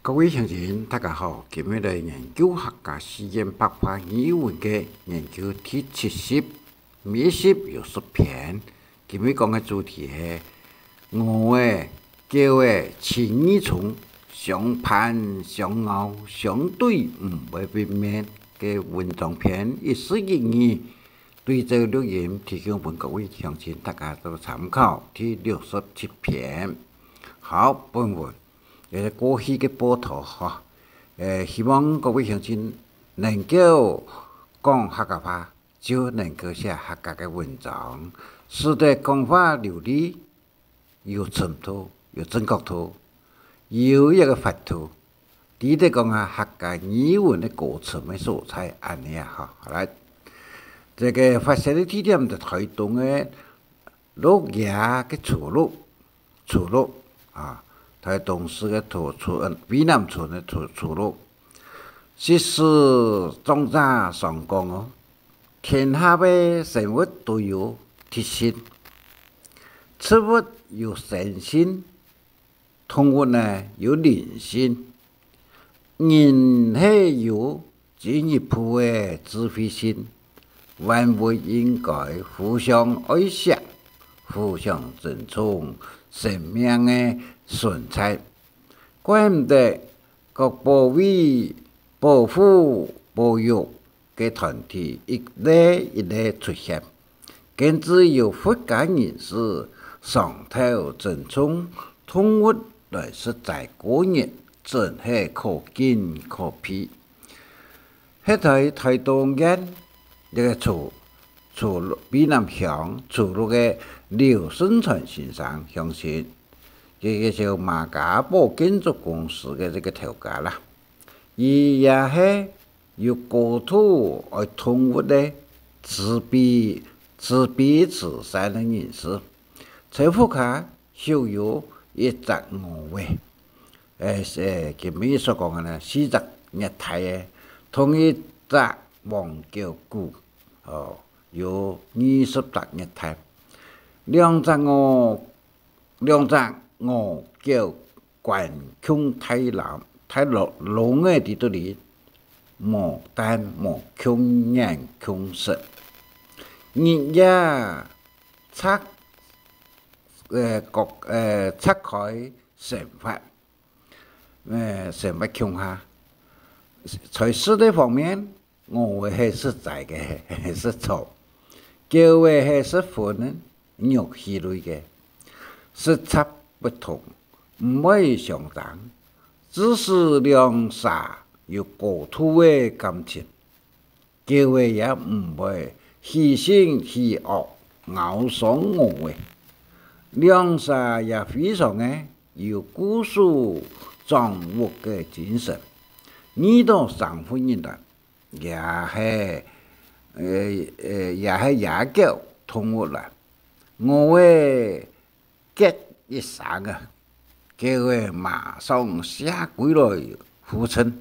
各位乡亲，大家好！今日来研究客家诗言白话语文嘅研究第70美食有10篇。今日讲嘅主题係我嘅叫嘅情意重，相攀相咬，相對唔會變面嘅文章篇，一時一義對照錄音提供俾各位鄉親大家做參考。第67篇，好，本文過去嘅報道嚇。希望各位鄉親能夠講客家話，就能夠寫客家嘅文章，使得講話流利，有程度，有正確度，有一個法度。第一講啊，客家語文嘅過程嘅素材，安尼啊嚇。好啦，這個發射嘅地點就台東嘅鹿野嘅出路啊。台東市嘅美南村嘅出路，是總扎上講哦，天下嘅生物都有特性，植物有生性，動物呢有靈性，人係有進一步嘅智慧性，萬物應該互相愛惜，互相尊重生命嘅存在，怪唔得各部位保護保育嘅團體一類一類出現，更只有佛家人士上頭尊重動物來實在個人，真係可敬可佩。喺台東縣呢個出美南鄉出路嘅劉順傳先生相信。這個就馬家堡建築公司嘅這個頭家啦，伊也係有高度愛動物嘅自卑自善嘅人士，財富卡享有一隻鵝尾，今日所講嘅呢4隻熱帶嘅，同一隻黃腳鼓，有20隻熱帶，兩隻鵝叫關腔太郎嘅地度裡，牡丹無腔眼腔色，日夜拆開成法腔下。在實體方面，我係實在嘅，係實錯；叫嘅係實款肉氣類嘅。實質不同，唔會相等，只是兩者有高度嘅感情，叫嘅也唔會虛心虛惡，咬傷我嘅。兩者也非常嘅有故事掌握嘅精神，呢度上歡迎人，也係野狗動物啦，我嘅。結一生啊，叫佢馬上下跪來俯身，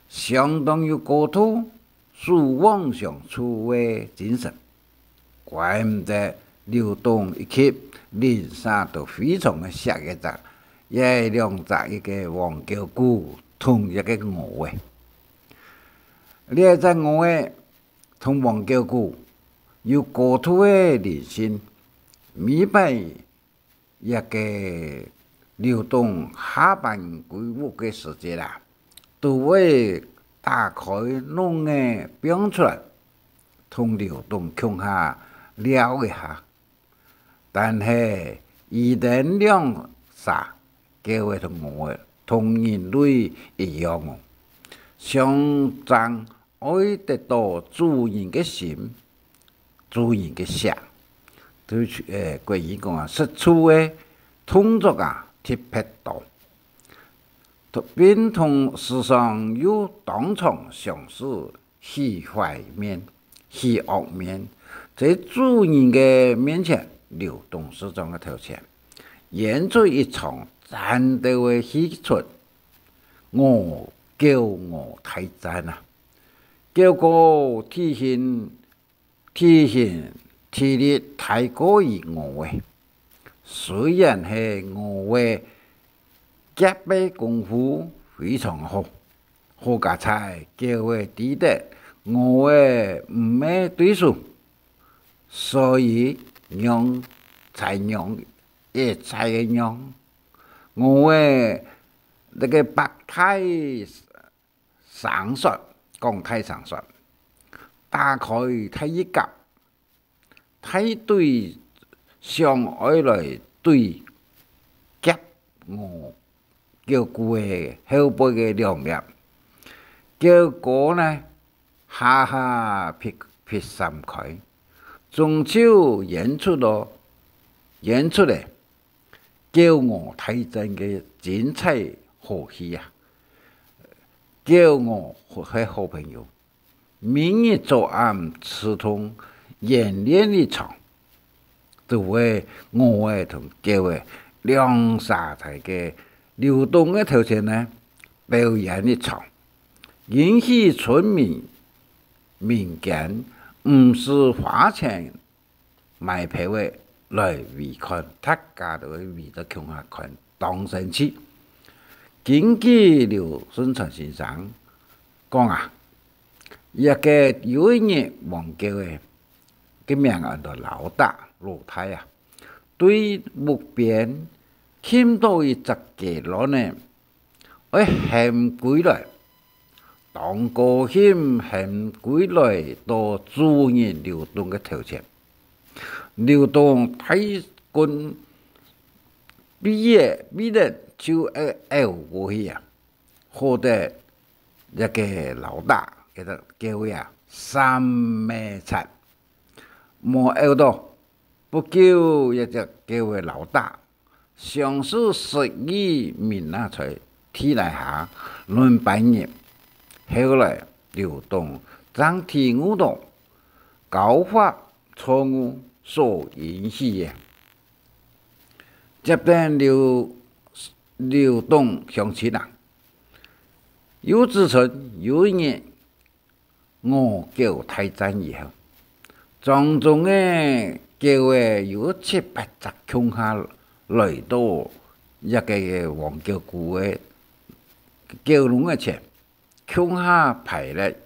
相當有高度，殊往相處嘅精神，怪唔得流動一級連沙都非常嘅適一隻，也兩隻一個黃腳鼓同一個鵝嘅，呢一隻鵝嘅同黃腳鼓有高度嘅連線，明白。一個流動下半季節嘅時節啦，都會打開籠嘅表出來，同流動腔下聊一下。但係一旦兩者結為同我同人類一樣哦，相爭愛得到主人嘅心，主人嘅想。對關於講啊，實處嘅動作啊，特別多，並同時常有當場相似虛壞面、虛惡面，在主人嘅面前流動適當嘅頭前，演出一場戰鬥嘅戲出，我叫我睇戰啊，結果體力太過於我嘅，雖然係我嘅夾背功夫非常好，好加菜叫话抵得我的唔系对手，所以让才让也才让我的那个白太上述，讲太上述，打开睇一格，睇对上爱来对夹我叫句的后背嘅两面，结果呢下下撇散开，中秋演出嚟，叫我睇真嘅精彩好戏啊！叫我系好朋友，明日昨晚吃通演练一场，就为我嘅同叫嘅两沙台嘅流动嘅头前呢表演一场，引起村民民间唔是花钱买票嘅来围看，大家都会围着穷下看，当生气。根据刘顺成先生讲啊，一个有一日忘叫嘅，个名叫做老太啊，对木边捡到一只鸡卵呢，我捡归来，当高兴捡归来到主人流动嘅头前，流动睇棍毕业就拗过去啊，获得一个老大叫做叫位啊3m7，冇拗到，不久一只叫位老大，上手12面啊才天来下论半日，后来流动张天舞动，高发错误所引起嘅，接连流动向前啊！有自称有一日我叫太战以后，庄中嘅叫话有7、8只穷下来到一个黄叫姑嘅叫笼嘅前，穷下排列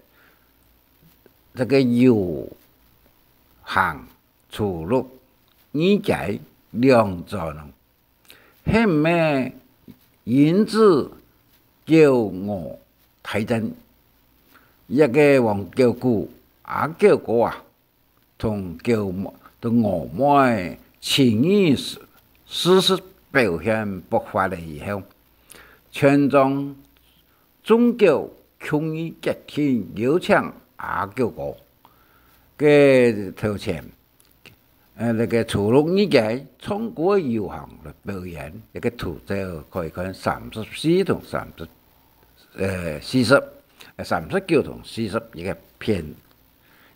这个油行出路二解两座呢，系咩？因此叫我睇真，一个黄叫姑叫哥啊，同我妹情谊事实表现爆发了以后，全庄终究穷于集体邀请叫哥嘅头前。那个初六日嘅中国游行来表演，一个图就可以看34同39同40一个片，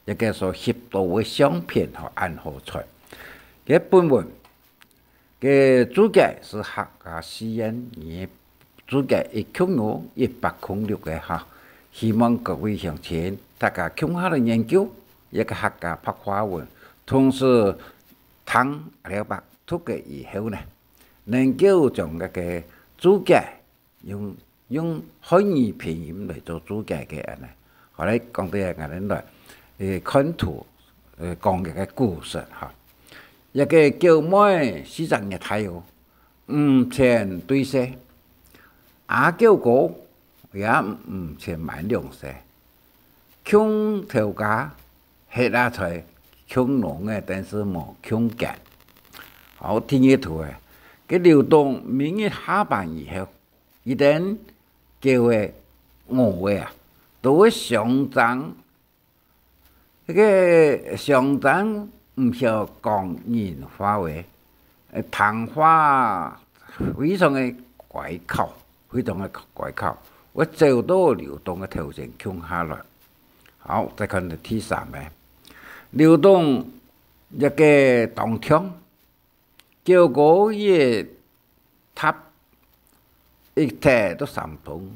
一个所摄到嘅相片和暗号出。嘅本文嘅主角是客家诗人，而主角105-106嘅哈，希望各位乡亲大家共下来研究一个客家白话文。同时，听了白读嘅以後呢，能夠將嗰個主角用漢語拼音嚟做主角嘅人呢，後來講到人哋來看圖講嘅個故事嚇，一個叫咩市長嘅睇哦，唔前對色，叫哥也唔前買糧食，窮頭家吃下菜。穷农嘅，但是冇穷緊。好，聽一圖嘅，佢流動明日下班以後，一定叫嘅我啊，都會上漲。嗰個上漲唔需要講人話話，談話非常嘅怪口，非常嘅怪口。我走到流動嘅頭前窮下來。好，再看到第3嘅。流動一個當場，叫個嘢塔一踢都3通，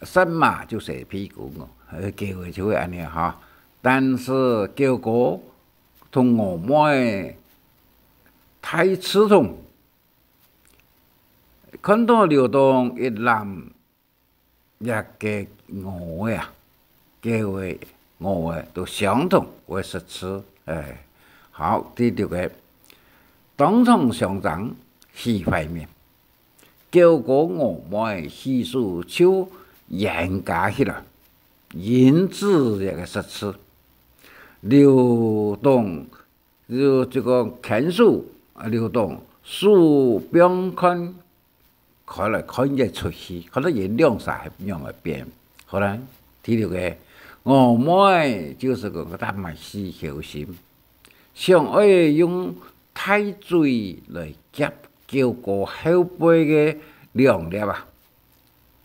神馬就射屁股喎，叫佢就會安尼嚇。但是叫個同我妹太刺痛，看到流动一男一个五个啊，各位五个都相同为实词。好，第六个，当场相争戏会面，结果我们戏数就严格起来，因此一个实词。流动就这个看数流动数标看可能看日出戏，可能也两三样的变。可能第六个，我们就是个大麦西小心，想爱用太水来夹叫个后背的量粒啊，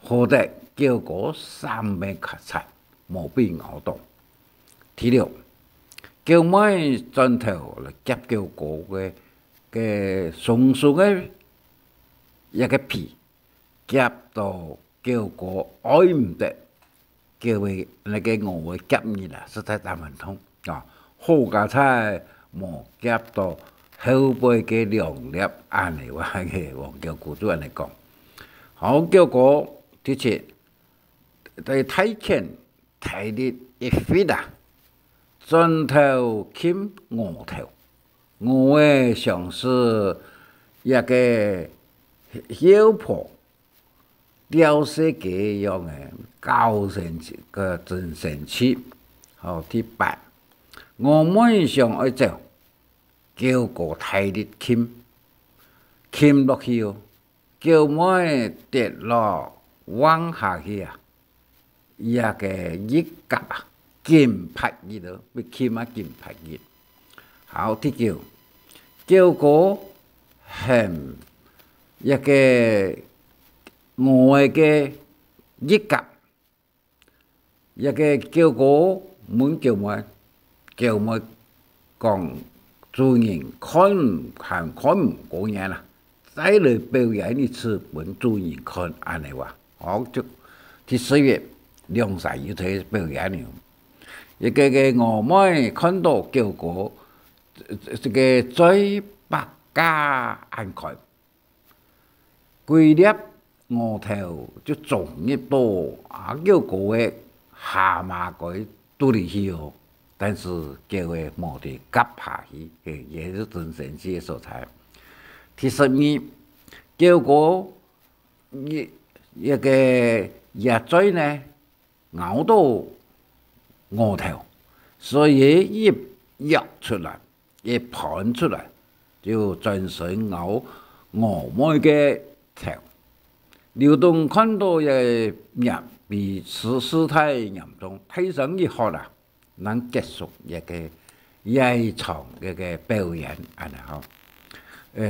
或者叫个三面咔嚓冇被咬到。第六，叫麦砖头来夹叫个松松的一个皮，夹到叫个爱唔得，叫佢那个我会夹你啦，实在大文通啊！好家菜冇夹到后背嘅两粒，安尼话嘅黄教古主安尼讲。好叫个的确对睇见睇啲一 fit 啊，砖头冚额头，我嘅像是一个小婆。雕色嘅样嘅高神个真神气，好第八，我们想爱走，叫个太力冚落去哦，叫我跌落往下去啊，一个一格啊，金拍热咯，要冚啊金拍热，好第九，叫个很一个。我嘅一格，一個叫我滿叫我講做人看唔過眼啦，再嚟表演一次本做人看安尼話，我就第10月2歳要睇表演了，一個我妹看到叫我這個最百家安開，規粒。額頭就重一多，叫個嘅下馬佢都嚟去哦，但是叫佢冇得夾下去，也是真神奇嘅所在。第12，叫個一個野嘴呢咬到額頭，所以一躍出來，一盤出來，就真係咬我妹嘅頭。流動看到嘅人比事態嚴重，睇上一學啦，能結束一個夜場嘅表演，安尼好。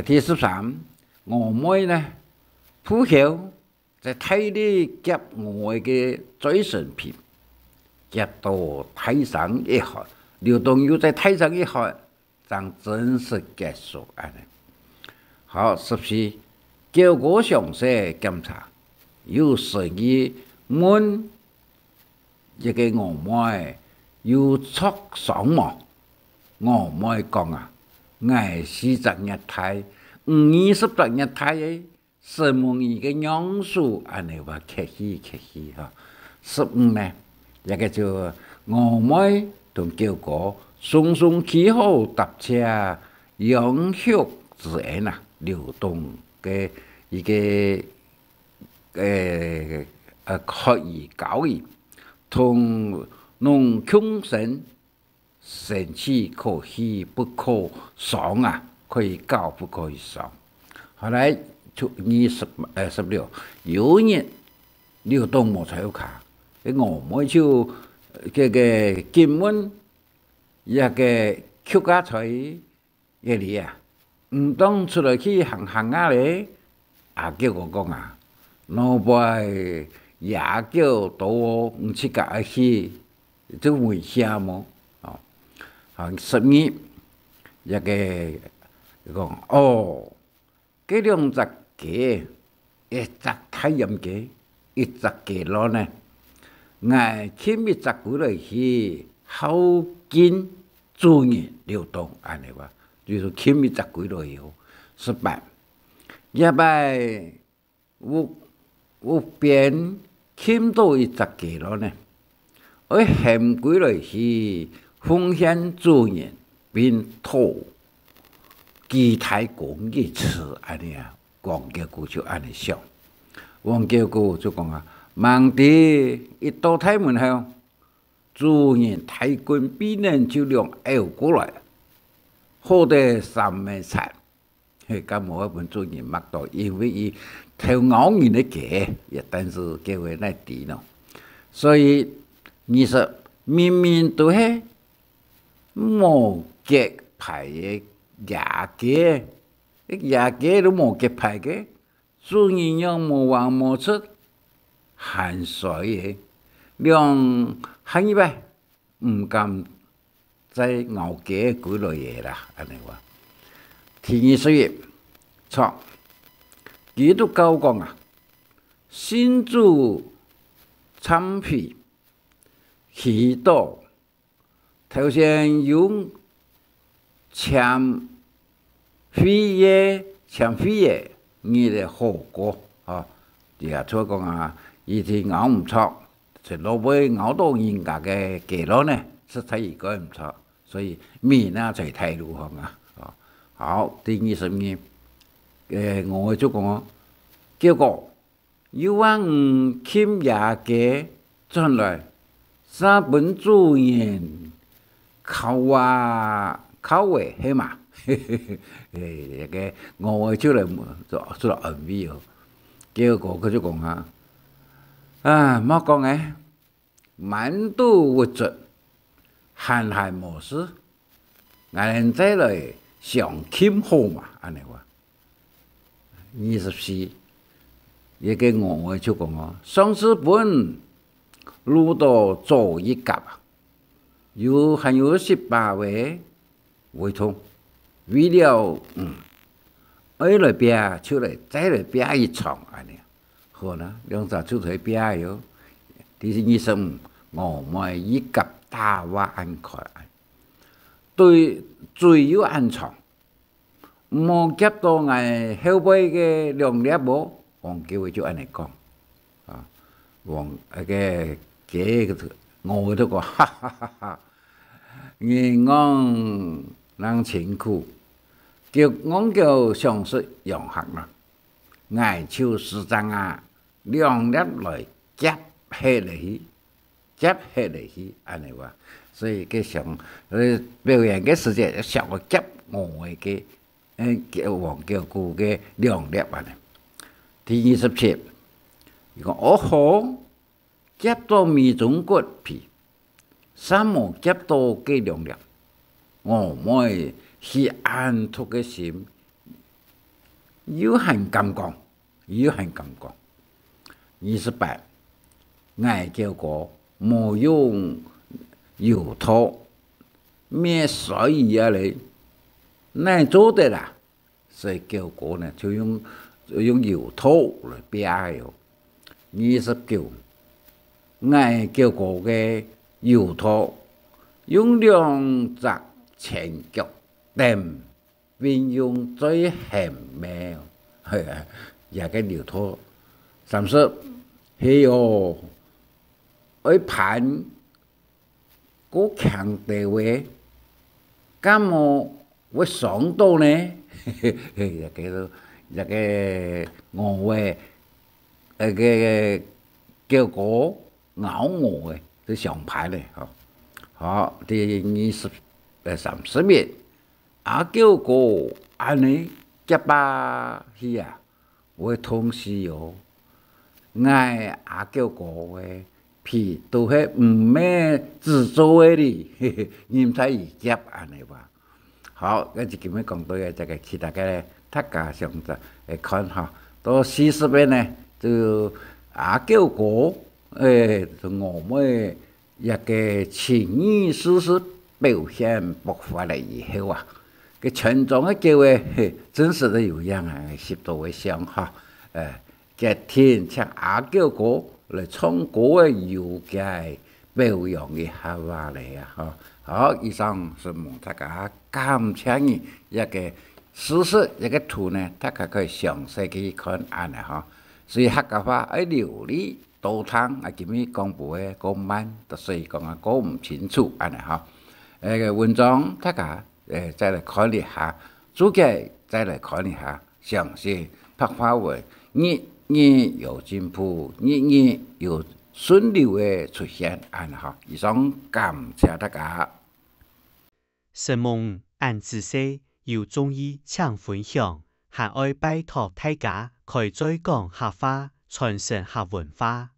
第13，我妹呢，鋪橋在睇啲夾我嘅嘴唇片，夾到睇上一學，流動又在睇上一學，將正式結束，安尼。好，14。叫我詳細檢查，有屬於問一個我妹有錯傷亡，我妹講啊，我40日睇，20日睇嘅10萬二嘅樣數，安尼話客氣嚇。15呢，一個就我妹同叫我送起好搭車，養育自然啊，流動。嘅一個可以教育，同農窮神神氣可喜不可爽啊，可以教不可以爽。後來就16，有日流動冇彩卡，我妹就這個金門一個客家菜一裡啊。唔當出來去行啊咧，叫我講啊，老輩也叫到我唔出街去，都危險麼？哦，12一個講哦，嗰兩隻雞，一隻太陽雞，一隻雞佬呢，我牽一隻過來去，後見做人流動，安尼話。就是牽一隻鬼落去，18，一擺有边欠到伊十几咯呢，而嫌归来是奉献资源并托基台公嘅词安尼啊，王家姑就安尼想，王家姑就讲啊，孟帝一到台门后，资源太君必然就量熬过来，好得三万惨。咁冇一本资源擘到，因为伊头咬人的价，也但是价位太低咯，所以你说明明都係冇結牌嘅牙價，牙價都冇結牌嘅，做人樣冇話冇出，含水嘅，兩行一擺唔敢再咬價舉落嘢啦，安尼話。第二說嘢，錯，基督教講啊，信主參配祈禱。頭先用簽費嘅，你的後果啊！第二錯講啊，伊啲咬唔錯，就落尾咬到人家嘅記錄呢，實際應該唔錯，所以面啊就態度行啊！好，第22，我就講，結果有人欠牙嘅轉來三本主言。靠嘅係嘛？一個我出嚟做暗味哦。結果佢就講啊，冇講嘅，滿肚活着，閒閒無事，人再來上傾好嘛，安尼話。24，一個我就講啊，上次本路到做一甲啊。還有18位會通，為了愛來拼出來，再來拼一場安尼，好啦，兩隻出嚟拼喲。第25，我咪一甲大話安開，對最有安場，冇夾到我後背嘅兩粒冇，黃叫佢就安尼講，啊，黃嘅我都講，哈哈哈哈！人講人辛苦，叫我叫上述用客啦，挨手市長啊，兩粒來接起嚟，安尼話，所以佢上表演嘅時節，上個接我嘅叫黃叫姑嘅兩粒安尼。第27，伊講我好。接到面中骨皮，三毛接到幾兩粒，我咪是安托嘅心，有限感覺。28，愛叫個冇用油托，咩水啊你，難做得啦，所以叫個呢就用油托來標喲。29。愛叫個嘅油托，用兩隻前腳墊，並用最鹹味，係啊，也個油托。30係哦，愛盤個強地位，咁我會想到呢，也個我會個叫個。咬我嘅都上牌咧，好，第30面，阿叫個安尼接巴去啊，會通時哦，嗌阿叫個嘅皮都係唔咩製作嘅哩，唔使而接安尼話。好，跟住咁樣講到嘅這個其他嘅咧，大家上就嚟看下，到40面呢就阿叫個。我們一個情意事實表現爆發了以後啊，個群眾嘅叫嘅真實的有樣啊，10多位上哈，嘅天請阿叫哥來唱歌嘅有嘅表揚嘅下話嚟啊，好，以上是望大家感謝你一個事實一個圖呢，大家可以詳細去看下呢哈。所以客家话爱流利多通，今日讲不会讲慢，所以讲讲唔清楚安尼吼。文章大家再来看一下，主角再来看一下，详细白话文日日有进步，日日有顺利的出现，安尼吼。以上感謝大家。神夢按知識有中意請分享，還愛拜託大家開再講客話，傳承客文化。